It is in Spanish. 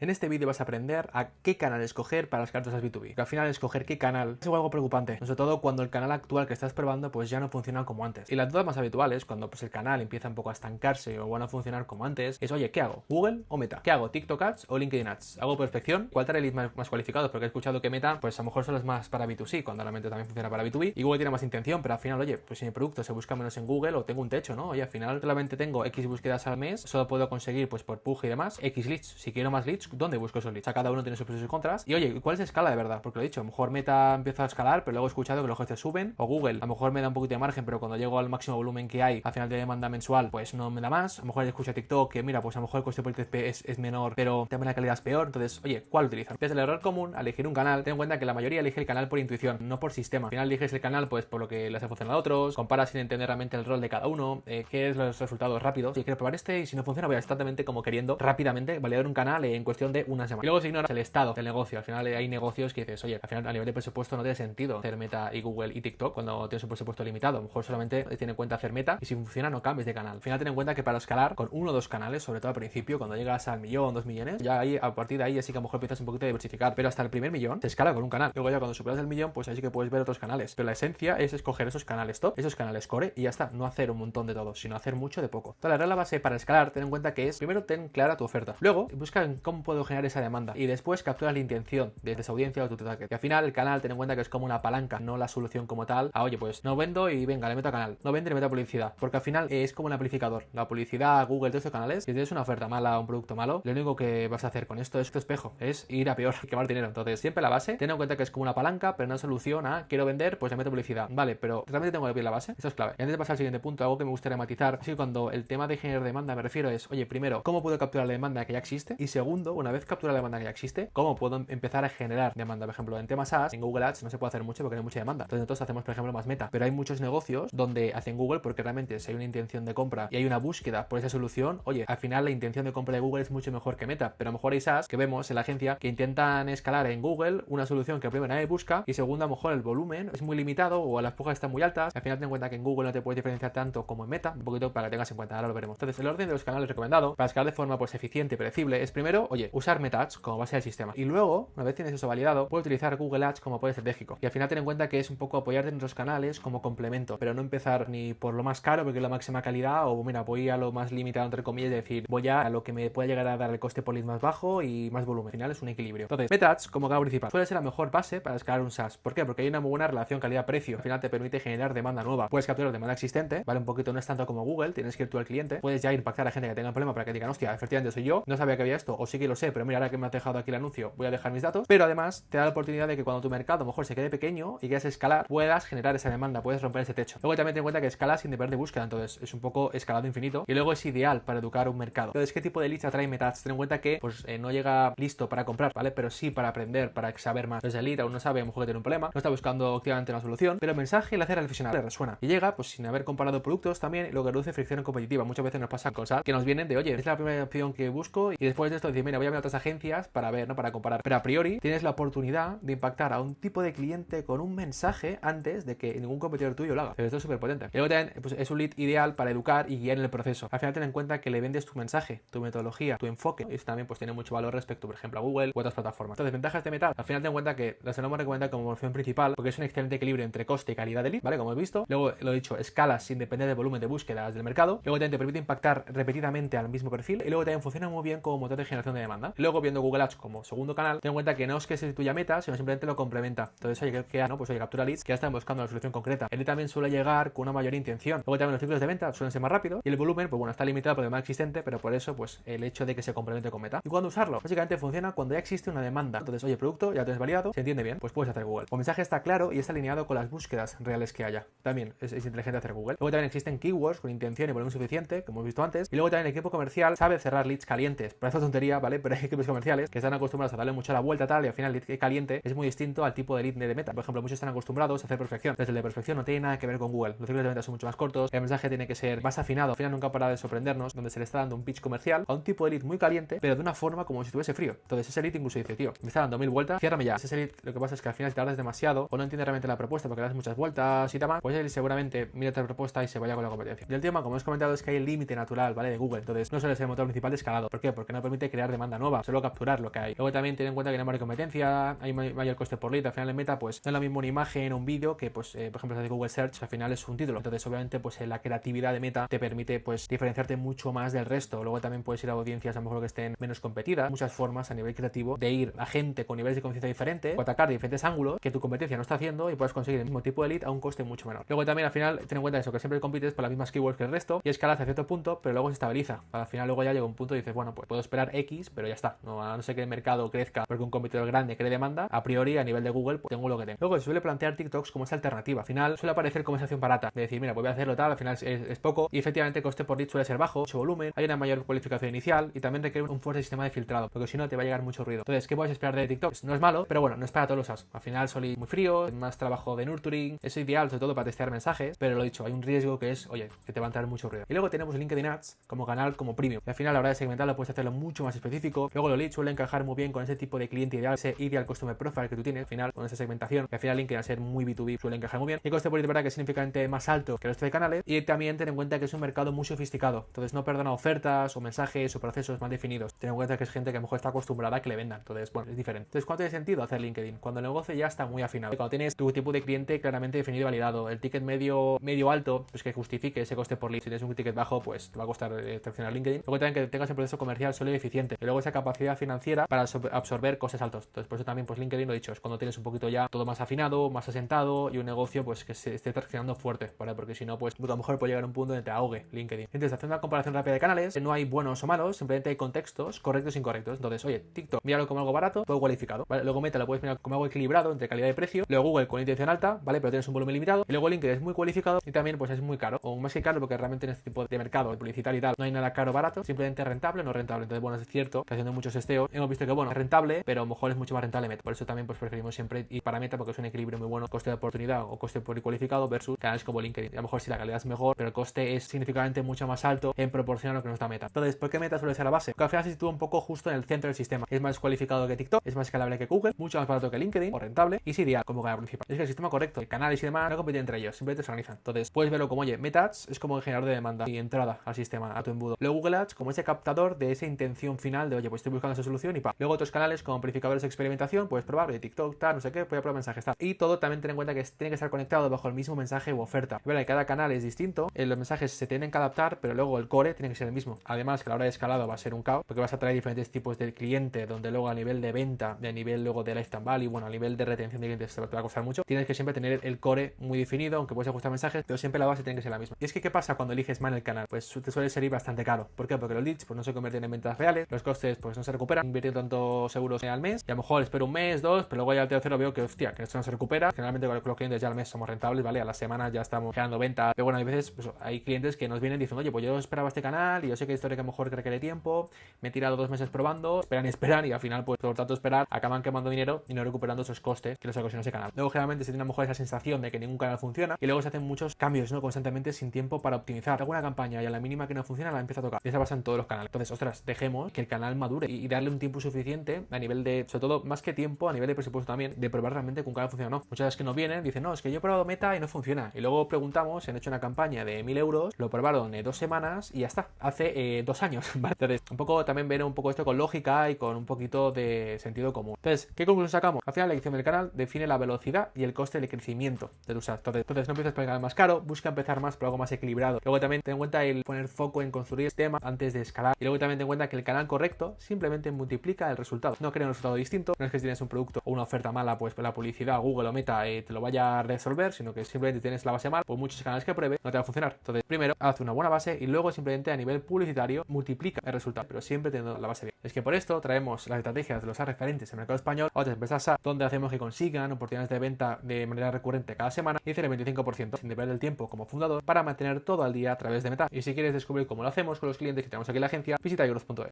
En este vídeo vas a aprender a qué canal escoger para las cartas B2B. Que al final escoger qué canal es algo preocupante, sobre todo cuando el canal actual que estás probando pues ya no funciona como antes. Y las dudas más habituales cuando pues el canal empieza un poco a estancarse o van a funcionar como antes es, oye, ¿qué hago? ¿Google o Meta? ¿Qué hago? ¿TikTok Ads o LinkedIn Ads? ¿Hago prospección? ¿Cuál trae leads más cualificados? Porque he escuchado que Meta pues a lo mejor solo es más para B2C, cuando realmente también funciona para B2B y Google tiene más intención, pero al final, oye, pues si mi producto se busca menos en Google o tengo un techo, ¿no? Oye, al final solamente tengo X búsquedas al mes, solo puedo conseguir pues por puja y demás X leads. Si quiero más leads, ¿dónde busco esos leads? O sea, cada uno tiene sus pros y sus contras. Y oye, ¿cuál es la escala de verdad? Porque lo he dicho, a lo mejor Meta empieza a escalar, pero luego he escuchado que los costes suben, o Google, a lo mejor me da un poquito de margen, pero cuando llego al máximo volumen que hay, al final de demanda mensual, pues no me da más. A lo mejor escucho a TikTok que, mira, pues a lo mejor el coste por ITP es menor, pero también la calidad es peor. Entonces, oye, ¿cuál utilizan? Desde el error común, al elegir un canal, ten en cuenta que la mayoría elige el canal por intuición, no por sistema. Al final eliges el canal, pues por lo que les ha funcionado a otros, comparas sin entender realmente el rol de cada uno, qué es los resultados rápidos. Si quiero probar y si no funciona, voy a instantáneamente como queriendo rápidamente validar un canal en cuestión de una semana. Y luego se ignora el estado del negocio. Al final hay negocios que dices, oye, al final a nivel de presupuesto no tiene sentido hacer Meta y Google y TikTok cuando tienes un presupuesto limitado. A lo mejor solamente tiene en cuenta hacer Meta y si funciona no cambies de canal. Al final ten en cuenta que para escalar con uno o dos canales, sobre todo al principio, cuando llegas al millón, 2 millones, ya ahí a partir de ahí así que a lo mejor empiezas un poquito a diversificar. Pero hasta el primer millón se escala con un canal. Luego ya cuando superas el millón, pues ahí sí que puedes ver otros canales. Pero la esencia es escoger esos canales top, esos canales core y ya está. No hacer un montón de todo, sino hacer mucho de poco. Entonces la regla base para escalar, ten en cuenta que es, primero ten clara tu oferta. Luego busca en cómo puedo generar esa demanda. Y después capturas la intención desde esa audiencia o tu target. Y al final el canal, ten en cuenta que es como una palanca, no la solución como tal. Oye, pues no vendo y venga, le meto a canal. No vende y le meto a publicidad. Porque al final es como un amplificador. La publicidad, Google, todos estos canales, si tienes una oferta mala o un producto malo, lo único que vas a hacer con esto es tu espejo. Es ir a peor y quemar dinero. Entonces, siempre la base, ten en cuenta que es como una palanca, pero no solución a quiero vender, pues le meto publicidad. Vale, pero realmente tengo que ver la base. Esto es clave. Y antes de pasar al siguiente punto, algo que me gustaría matizar es que cuando el tema de generar demanda me refiero es, oye, primero, ¿cómo puedo capturar la demanda que ya existe? Y segundo, una vez capturada la demanda que ya existe, ¿cómo puedo empezar a generar demanda? Por ejemplo, en temas SaaS, en Google Ads no se puede hacer mucho porque no hay mucha demanda. Entonces nosotros hacemos, por ejemplo, más Meta. Pero hay muchos negocios donde hacen Google porque realmente si hay una intención de compra y hay una búsqueda por esa solución, oye, al final la intención de compra de Google es mucho mejor que Meta. Pero a lo mejor hay SaaS que vemos en la agencia que intentan escalar en Google una solución que primero nadie busca y segundo, a lo mejor el volumen es muy limitado o las pujas están muy altas. Al final ten en cuenta que en Google no te puedes diferenciar tanto como en Meta, un poquito para que tengas en cuenta, ahora lo veremos. Entonces, el orden de los canales recomendado para escalar de forma pues eficiente y predecible es primero, oye, usar Meta Ads como base del sistema. Y luego, una vez tienes eso validado, puedes utilizar Google Ads como apoyo estratégico. Y al final ten en cuenta que es un poco apoyarte en otros canales como complemento, pero no empezar ni por lo más caro porque es la máxima calidad o mira, voy a lo más limitado entre comillas, es decir, voy a lo que me puede llegar a dar el coste por lead más bajo y más volumen. Al final es un equilibrio. Entonces, Meta Ads como canal principal suele ser la mejor base para escalar un SaaS. ¿Por qué? Porque hay una muy buena relación calidad-precio. Al final te permite generar demanda nueva. Puedes capturar demanda existente, vale un poquito, no es tanto como Google, tienes que ir tú al cliente, puedes ya impactar a gente que tenga problema para que digan, hostia, efectivamente soy yo, no sabía que había esto, o sí que lo sé, pero mira, ahora que me has dejado aquí el anuncio, voy a dejar mis datos. Pero además te da la oportunidad de que cuando tu mercado a lo mejor se quede pequeño y quieras escalar, puedas generar esa demanda, puedes romper ese techo. Luego también ten en cuenta que escalas sin depender de búsqueda, entonces es un poco escalado infinito y luego es ideal para educar un mercado. Entonces, ¿qué tipo de leads atrae Meta Ads? Ten en cuenta que pues no llega listo para comprar, ¿vale? Pero sí para aprender, para saber más. Entonces el lead aún no sabe, a lo mejor que tiene un problema, no está buscando activamente una solución, pero el mensaje le hace reflexionar, le resuena y llega pues sin haber comparado productos también, lo que reduce fricción competitiva. Muchas veces nos pasa cosas que nos vienen de, oye, es la primera opción que busco y después de esto decir, mira, voy a ver otras agencias para ver, ¿no? Para comparar. Pero a priori tienes la oportunidad de impactar a un tipo de cliente con un mensaje antes de que ningún competidor tuyo lo haga. Pero esto es súper potente. Y luego también pues, es un lead ideal para educar y guiar en el proceso. Al final ten en cuenta que le vendes tu mensaje, tu metodología, tu enfoque. Y eso también pues tiene mucho valor respecto, por ejemplo, a Google u otras plataformas. Entonces, ventajas de Meta. Al final ten en cuenta que las solemos recomendar como opción principal porque es un excelente equilibrio entre coste y calidad de lead, ¿vale? Como hemos visto. Luego, lo he dicho, escalas sin depender del volumen de búsquedas del mercado. Luego también te permite impactar repetidamente al mismo perfil y luego también funciona muy bien como motor de generación de demanda. Y luego viendo Google Ads como segundo canal, ten en cuenta que no es que se tuya Meta, sino simplemente lo complementa. Entonces, oye, ¿qué no? Pues oye, captura leads que ya están buscando la solución concreta. Él también suele llegar con una mayor intención. Luego también los ciclos de venta suelen ser más rápidos y el volumen, pues bueno, está limitado por demanda existente, pero por eso, pues el hecho de que se complemente con Meta. ¿Y cuándo usarlo? Básicamente funciona cuando ya existe una demanda. Entonces, oye, producto, ya lo tienes validado, se entiende bien, pues puedes hacer Google. El mensaje está claro y está alineado con las búsquedas reales que haya. También es inteligente hacer Google. Luego también existen keywords con intención y volumen suficiente, como hemos visto antes. Y luego también el equipo comercial sabe cerrar leads calientes. Parece tontería, ¿vale? Pero hay equipos comerciales que están acostumbrados a darle mucho la vuelta tal y al final el lead caliente es muy distinto al tipo de lead de Meta. Por ejemplo, muchos están acostumbrados a hacer prospección. Desde el de prospección no tiene nada que ver con Google. Los ciclos de venta son mucho más cortos, el mensaje tiene que ser más afinado. Al final nunca para de sorprendernos, donde se le está dando un pitch comercial a un tipo de lead muy caliente, pero de una forma como si estuviese frío. Entonces ese lead incluso dice, tío, me está dando 1000 vueltas, ciérrame ya. Ese lead lo que pasa es que al final si tardas demasiado o no entiende realmente la propuesta porque le das muchas vueltas y demás, pues él seguramente mira otra propuesta y se vaya con la competencia. Y el tema, como hemos comentado, es que hay el límite natural, ¿vale? De Google. Entonces no suele ser el motor principal de escalado. ¿Por qué? Porque no permite crear demanda demanda nueva, solo capturar lo que hay. Luego también ten en cuenta que no hay mayor competencia, hay mayor coste por lead. Al final en Meta pues no es lo mismo una imagen o un vídeo que pues por ejemplo si haces Google Search, al final es un título. Entonces obviamente pues la creatividad de Meta te permite pues diferenciarte mucho más del resto. Luego también puedes ir a audiencias a lo mejor que estén menos competidas, muchas formas a nivel creativo de ir a gente con niveles de conciencia diferentes o atacar de diferentes ángulos que tu competencia no está haciendo y puedes conseguir el mismo tipo de lead a un coste mucho menor. Luego también al final ten en cuenta eso, que siempre compites por las mismas keywords que el resto y escalas a cierto punto, pero luego se estabiliza. Al final luego ya llega un punto y dices, bueno, pues puedo esperar X, pero ya está. No, a no ser que el mercado crezca porque un competidor grande cree demanda, a priori a nivel de Google pues tengo lo que tengo. Luego se suele plantear TikToks como esa alternativa. Al final suele aparecer conversación barata, de decir, mira, pues voy a hacerlo tal, al final es poco y efectivamente el coste por lead suele ser bajo, mucho volumen, hay una mayor cualificación inicial y también requiere un fuerte sistema de filtrado, porque si no te va a llegar mucho ruido. Entonces, ¿qué puedes esperar de TikTok? No es malo, pero bueno, no es para todos los ads. Al final son muy fríos, más trabajo de nurturing, es ideal sobre todo para testear mensajes, pero lo dicho, hay un riesgo que es, oye, que te va a entrar mucho ruido. Y luego tenemos LinkedIn Ads como canal, como premium. Y al final a la hora de segmentarlo puedes hacerlo mucho más específico. Luego los leads suelen encajar muy bien con ese tipo de cliente ideal, ese ideal customer profile que tú tienes, al final con esa segmentación. Y al final LinkedIn al ser muy B2B suele encajar muy bien. Y el coste por lead, verdad que es significativamente más alto que el resto de canales. Y también ten en cuenta que es un mercado muy sofisticado. Entonces no perdona ofertas o mensajes o procesos más definidos. Ten en cuenta que es gente que a lo mejor está acostumbrada a que le vendan. Entonces, bueno, es diferente. Entonces, ¿cuánto tiene sentido hacer LinkedIn? Cuando el negocio ya está muy afinado. Cuando tienes tu tipo de cliente claramente definido y validado. El ticket medio alto, pues que justifique ese coste por lead. Si tienes un ticket bajo, pues te va a costar traccionar LinkedIn. Luego también que tengas el proceso comercial sólido y eficiente. Y luego esa capacidad financiera para absorber costes altos. Entonces, por eso también, pues LinkedIn, lo he dicho, es cuando tienes un poquito ya todo más afinado, más asentado y un negocio, pues que se esté traccionando fuerte, ¿vale? Porque si no, pues a lo mejor puede llegar a un punto donde te ahogue LinkedIn. Entonces, haciendo una comparación rápida de canales, no hay buenos o malos, simplemente hay contextos correctos e incorrectos. Entonces, oye, TikTok, míralo como algo barato, todo cualificado, ¿vale? Luego Meta lo puedes mirar como algo equilibrado entre calidad y precio. Luego Google con intención alta, ¿vale? Pero tienes un volumen limitado. Y luego LinkedIn es muy cualificado y también pues es muy caro, o más que caro porque realmente en este tipo de mercado publicitario y tal no hay nada caro o barato, simplemente rentable o no rentable. Entonces, bueno, es cierto que haciendo muchos SEO hemos visto que, bueno, es rentable, pero a lo mejor es mucho más rentable Meta. Por eso también pues preferimos siempre ir para Meta porque es un equilibrio muy bueno, coste de oportunidad o coste por cualificado versus canales como LinkedIn. A lo mejor sí la calidad es mejor, pero el coste es significativamente mucho más alto en proporción a lo que nos da Meta. Entonces, ¿por qué Meta suele ser la base? Porque al final se sitúa un poco justo en el centro del sistema. Es más cualificado que TikTok, es más escalable que Google, mucho más barato que LinkedIn, o rentable, y es ideal como canal principal. Es que el sistema correcto, canales y demás no compiten entre ellos, simplemente se organizan. Entonces, puedes verlo como, oye, Meta Ads es como el generador de demanda y entrada al sistema, a tu embudo. Luego Google Ads como ese captador de esa intención final de, oye, pues estoy buscando esa solución y pa. Luego otros canales como amplificadores de experimentación, puedes probar, oye, TikTok, tal, no sé qué, voy a probar mensajes, tal. Y todo también ten en cuenta que tiene que estar conectado bajo el mismo mensaje u oferta. Es verdad que cada canal es distinto, los mensajes se tienen que adaptar, pero luego el core tiene que ser el mismo. Además que a la hora de escalado va a ser un caos, porque vas a traer diferentes tipos de cliente, donde luego a nivel de venta, a nivel luego de lifetime value, bueno, a nivel de retención de clientes te va a costar mucho. Tienes que siempre tener el core muy definido, aunque puedes ajustar mensajes, pero siempre la base tiene que ser la misma. Y es que, ¿qué pasa cuando eliges mal el canal? Pues te suele salir bastante caro. ¿Por qué? Porque los leads pues no se convierten en ventas reales, los costes pues no se recuperan, invirtiendo tantos euros al mes, y a lo mejor espero un mes, dos, pero luego ya al tercero veo que, hostia, que esto no se recupera. Generalmente con los clientes ya al mes somos rentables, ¿vale? A la semana ya estamos generando ventas, pero bueno, hay veces pues, hay clientes que nos vienen diciendo, oye, pues yo esperaba este canal y yo sé que esto que a lo mejor requiere tiempo, me he tirado 2 meses probando, esperan y al final pues por tanto esperar acaban quemando dinero y no recuperando esos costes que les ocasionó ese canal. Luego generalmente se tiene a lo mejor esa sensación de que ningún canal funciona y luego se hacen muchos cambios, ¿no? Constantemente sin tiempo para optimizar alguna campaña y a la mínima que no funciona la empieza a tocar. Y esa pasa en todos los canales. Entonces, ostras, dejemos que el canal madure y darle un tiempo suficiente a nivel de, sobre todo más que tiempo, a nivel de presupuesto también, de probar realmente que un canal funciona o no. Muchas veces que nos vienen dicen, no, es que yo he probado Meta y no funciona. Y luego preguntamos, si han hecho una campaña de 1000 euros, lo probaron 2 semanas y ya está, hace 2 años, ¿vale? Entonces, un poco también ver un poco esto con lógica y con un poquito de sentido común. Entonces, ¿qué conclusión sacamos? Al final la elección del canal define la velocidad y el coste de crecimiento de tu SaaS. Entonces no empieces por el canal más caro, busca empezar más por algo más equilibrado. Luego también ten en cuenta el poner foco en construir el sistema antes de escalar. Y luego también ten en cuenta que el canal correcto simplemente multiplica el resultado. No crea un resultado distinto. No es que si tienes un producto o una oferta mala, pues la publicidad, Google o Meta te lo vaya a resolver, sino que simplemente tienes la base mal, pues muchos canales que pruebe no te va a funcionar. Entonces, primero, haz una buena base y luego simplemente a nivel publicitario multiplica el resultado, pero siempre teniendo la base bien. Es que por esto traemos las estrategias de los SaaS referentes en el mercado español a otras empresas SaaS, donde hacemos que consigan oportunidades de venta de manera recurrente cada semana y hacer el 25% sin depender del tiempo como fundador para mantener todo al día a través de Meta. Y si quieres descubrir cómo lo hacemos con los clientes que tenemos aquí en la agencia, visita yourgrowth.es.